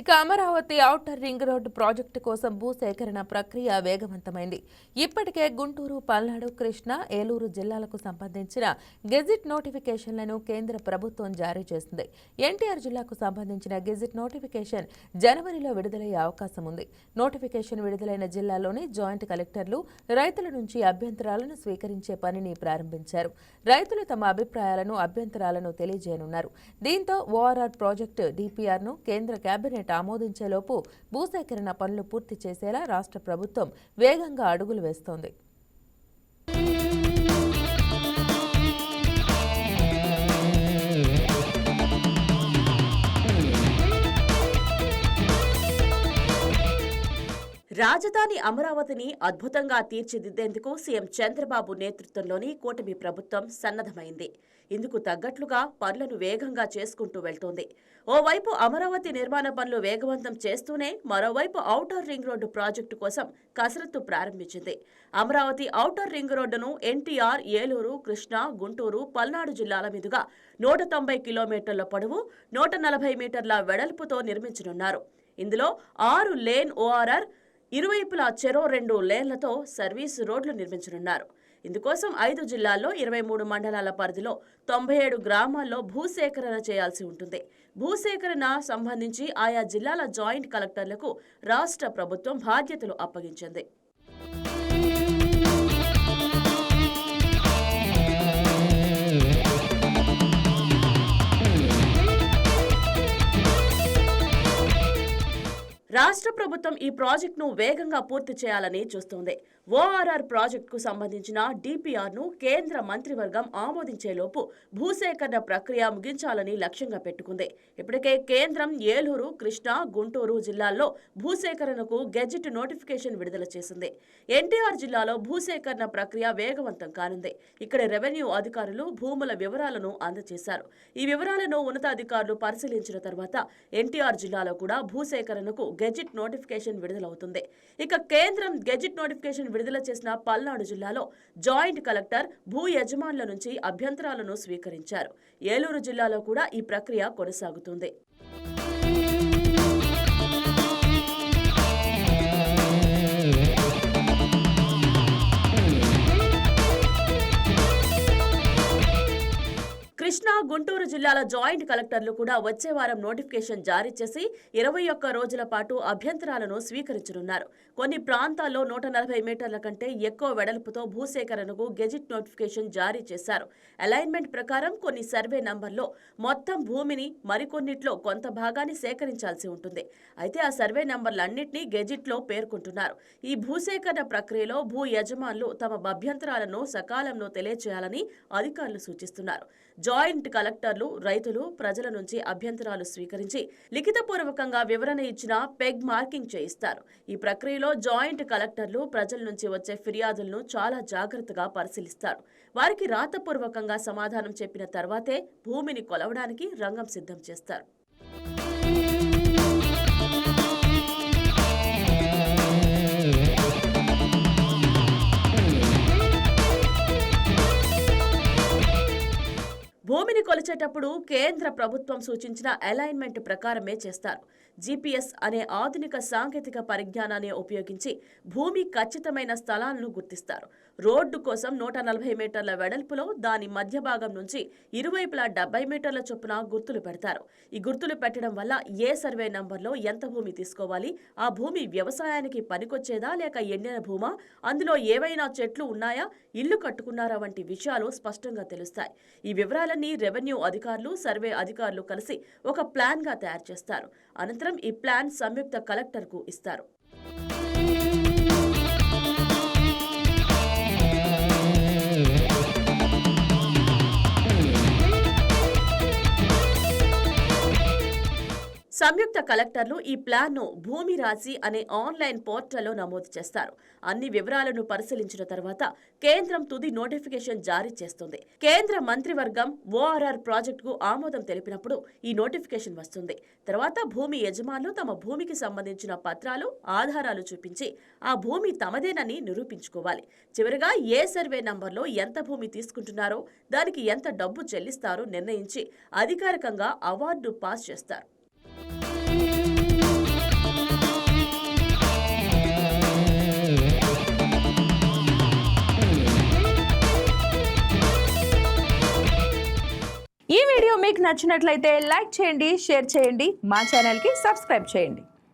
ఇక Amaravati outer ring road project కోసం భూసేకరణ ప్రక్రియ వేగవంతమైంది. ఇప్పటికే గుంటూరు, పల్నాడు, కృష్ణా, ఏలూరు జిల్లాలకు సంబంధించిన గెజిట్ నోటిఫికేషన్లను కేంద్ర ప్రభుత్వం జారీ చేసింది. ఎన్టీఆర్ జిల్లాకు సంబంధించిన గెజిట్ నోటిఫికేషన్ జనవరిలో విడుదలయ్యే అవకాశం ఉంది. నోటిఫికేషన్ విడుదలైన జిల్లాలోని జాయింట్ కలెక్టర్లు రైతుల నుంచి అభ్యంతరాలను స్వీకరించే పనిని ప్రారంభించారు. రైతులు తమ అభిప్రాయాలను, అభ్యంతరాలను తెలియజేయనున్నారు. దీంతో ఓఆర్ఆర్ ప్రాజెక్టు డిపిఆర్ను కేంద్ర కేబినెట్ ఆమోదించేలోపు భూసేకరణ పనులు పూర్తి చేసేలా రాష్ట్ర ప్రభుత్వం వేగంగా అడుగులు వేస్తోంది. రాజధాని అమరావతిని అద్భుతంగా తీర్చిదిద్దేందుకు సీఎం చంద్రబాబు నేతృత్వంలోని కూటమి ప్రభుత్వం సన్నద్ధమైంది. ఇందుకు తగ్గట్లుగా పనులను వేగంగా చేసుకుంటూ వెళ్తోంది. ఓవైపు అమరావతి నిర్మాణ పనులు వేగవంతం చేస్తూనే మరోవైపు ఔటర్ రింగ్ రోడ్డు ప్రాజెక్టు కోసం కసరత్తు ప్రారంభించింది. అమరావతి ఔటర్ రింగ్ రోడ్డును ఎన్టీఆర్, ఏలూరు, కృష్ణా, గుంటూరు, పల్నాడు జిల్లాల మీదుగా 190 కిలోమీటర్ల పొడవు, 140 మీటర్ల వెడల్పుతో నిర్మించనున్నారు. ఇందులో 6 లేన్ ఓఆర్ఆర్, ఇరువైపులా చెరో 2 లేన్లతో సర్వీసు రోడ్లు నిర్మించనున్నారు. ఇందుకోసం 5 జిల్లాల్లో 23 మండలాల పరిధిలో 97 గ్రామాల్లో భూసేకరణ చేయాల్సి ఉంటుంది. భూసేకరణ సంబంధించి ఆయా జిల్లాల జాయింట్ కలెక్టర్లకు రాష్ట్ర ప్రభుత్వం బాధ్యతలు అప్పగించింది. రాష్ట్ర ప్రభుత్వం ఈ ప్రాజెక్టును వేగంగా పూర్తి చేయాలని చూస్తోంది. ఓఆర్ఆర్ ప్రాజెక్టుకు సంబంధించిన డిపిఆర్ను కేంద్ర మంత్రివర్గం ఆమోదించేలోపు భూసేకరణ ప్రక్రియ ముగించాలని లక్ష్యంగా పెట్టుకుంది. ఇప్పటికే కేంద్రం ఏలూరు, కృష్ణా, గుంటూరు జిల్లాల్లో భూసేకరణకు గెజిట్ నోటిఫికేషన్ విడుదల చేసింది. ఎన్టీఆర్ జిల్లాలో భూసేకరణ ప్రక్రియ వేగవంతం కానుంది. ఇక్కడ రెవెన్యూ అధికారులు భూముల వివరాలను అందజేశారు. ఈ వివరాలను ఉన్నతాధికారులు పరిశీలించిన తర్వాత ఎన్టీఆర్ జిల్లాలో కూడా భూసేకరణకు గెజిట్ నోటిఫికేషన్ విడుదలవుతుంది. ఇక కేంద్రం గెజిట్ నోటిఫికేషన్ విడుదల చేసిన పల్నాడు జిల్లాలో జాయింట్ కలెక్టర్ భూ యజమానుల నుంచి అభ్యంతరాలను స్వీకరించారు. ఏలూరు జిల్లాలో కూడా ఈ ప్రక్రియ కొనసాగుతుంది. కృష్ణా, గుంటూరు జిల్లాల జాయింట్ కలెక్టర్లు కూడా వచ్చే వారం నోటిఫికేషన్ జారీ చేసి 21 రోజుల పాటు అభ్యంతరాలను స్వీకరించనున్నారు. కొన్ని ప్రాంతాల్లో 140 మీటర్ల కంటే ఎక్కువ వెడల్పుతో భూసేకరణకు గెజిట్ నోటిఫికేషన్ జారీ చేశారు. అలైన్మెంట్ ప్రకారం కొన్ని సర్వే నంబర్లో మొత్తం భూమిని, మరికొన్నిట్లో కొంత భాగాన్ని సేకరించాల్సి ఉంటుంది. అయితే ఆ సర్వే నంబర్లన్నింటినీ గెజిట్లో పేర్కొంటున్నారు. ఈ భూసేకరణ ప్రక్రియలో భూ యజమానులు తమ అభ్యంతరాలను సకాలంలో తెలియజేయాలని అధికారులు సూచిస్తున్నారు. జాయింట్ కలెక్టర్లు రైతులు, ప్రజల నుంచి అభ్యంతరాలు స్వీకరించి లిఖితపూర్వకంగా వివరణ ఇచ్చిన పెగ్ మార్కింగ్ చేయిస్తారు. ఈ ప్రక్రియలో జాయింట్ కలెక్టర్లు ప్రజల నుంచి వచ్చే ఫిర్యాదులను చాలా జాగ్రత్తగా పరిశీలిస్తారు. వారికి రాతపూర్వకంగా సమాధానం చెప్పిన తర్వాతే భూమిని కొలవడానికి రంగం సిద్ధం చేస్తారు. భూమిని కొలిచేటప్పుడు కేంద్ర ప్రభుత్వం సూచించిన అలైన్మెంట్ ప్రకారమే చేస్తారు. జీపీఎస్ అనే ఆధునిక సాంకేతిక పరిజ్ఞానాన్ని ఉపయోగించి భూమి ఖచ్చితమైన స్థలాలను గుర్తిస్తారు. రోడ్డు కోసం 140 మీటర్ల వెడల్పులో దాని మధ్య భాగం నుంచి ఇరువైపులా 70 మీటర్ల చొప్పున గుర్తులు పెడతారు. ఈ గుర్తులు పెట్టడం వల్ల ఏ సర్వే నంబర్లో ఎంత భూమి తీసుకోవాలి, ఆ భూమి వ్యవసాయానికి పనికొచ్చేదా లేక ఎండిన భూమా, అందులో ఏవైనా చెట్లు ఉన్నాయా, ఇల్లు కట్టుకున్నారా వంటి విషయాలు స్పష్టంగా తెలుస్తాయి. ఈ వివరాలన్నీ రెవెన్యూ అధికారులు, సర్వే అధికారులు కలిసి ఒక ప్లాన్గా తయారు చేస్తారు. అనంతరం ఈ ప్లాన్ సంయుక్త కలెక్టర్కు ఇస్తారు. సంయుక్త కలెక్టర్లు ఈ ప్లాన్ను భూమి రాశి అనే ఆన్లైన్ పోర్టల్లో నమోదు చేస్తారు. అన్ని వివరాలను పరిశీలించిన తర్వాత కేంద్రం తుది నోటిఫికేషన్ జారీ చేస్తుంది. కేంద్ర మంత్రివర్గం ఓఆర్ఆర్ ప్రాజెక్టుకు ఆమోదం తెలిపినప్పుడు ఈ నోటిఫికేషన్ వస్తుంది. తర్వాత భూమి యజమానులు తమ భూమికి సంబంధించిన పత్రాలు, ఆధారాలు చూపించి ఆ భూమి తమదేనని నిరూపించుకోవాలి. చివరిగా ఏ సర్వే నంబర్లో ఎంత భూమి తీసుకుంటున్నారో, దానికి ఎంత డబ్బు చెల్లిస్తారో నిర్ణయించి అధికారికంగా అవార్డు పాస్ చేస్తారు. ఈ వీడియో మీకు నచ్చినట్లయితే లైక్ చేయండి, షేర్ చేయండి, మా ఛానల్కి సబ్స్క్రైబ్ చేయండి.